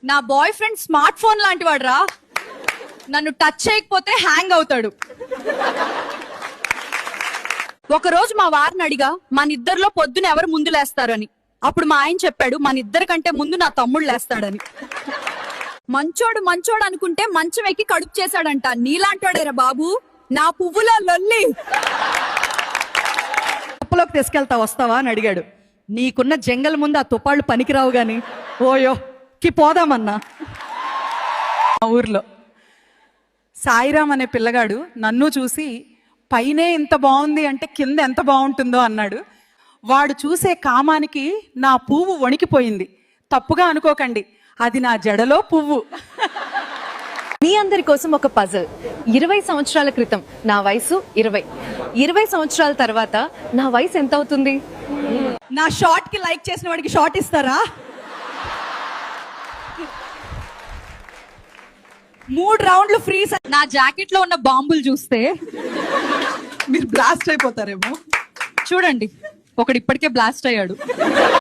నా boy friend smart phone లాంటి వాడురా. నన్ను టచ్ చేయకపోతే హ్యాంగ్ అవుతాడు. ఒకరోజు మా వారిని అడిగా మన ఇద్దరిలో పొద్దున ఎవరు ముందు లేస్తారని. అప్పుడు మా ఆయన చెప్పాడు మన ఇద్దరి కంటే ముందు నా తమ్ముడు లేస్తాడని. మంచోడు మంచోడు అనుకుంటే మంచం ఎక్కి కడుపు చేశాడంట. నీలాంటోడేరా బాబు, నా పువ్వులో లొల్లి. తుప్పలోకి తీసుకెళ్తా వస్తావా అని అడిగాడు. నీకున్న జంగల్ ముందు ఆ తుప్పాళ్ళు పనికిరావు గాని ఓయో కి పోదామన్నా. మా ఊర్లో సాయిరామ్ అనే పిల్లగాడు నన్ను చూసి పైనే ఇంత బాగుంది అంటే కింద ఎంత బాగుంటుందో అన్నాడు. వాడు చూసే కామానికి నా పువ్వు వణికిపోయింది. తప్పుగా అనుకోకండి, అది నా జడలో పువ్వు. మీ అందరి కోసం ఒక పజల్. 20 సంవత్సరాల క్రితం నా వయసు 20 సంవత్సరాల తర్వాత నా వయసు ఎంత అవుతుంది? నా షార్ట్ కి లైక్ చేసిన వాడికి షార్ట్ ఇస్తారా? 3 రౌండ్లు ఫ్రీ. నా జాకెట్ లో ఉన్న బాంబులు చూస్తే మీరు బ్లాస్ట్ అయిపోతారేమో. చూడండి, ఒకడు ఇప్పటికే బ్లాస్ట్ అయ్యాడు.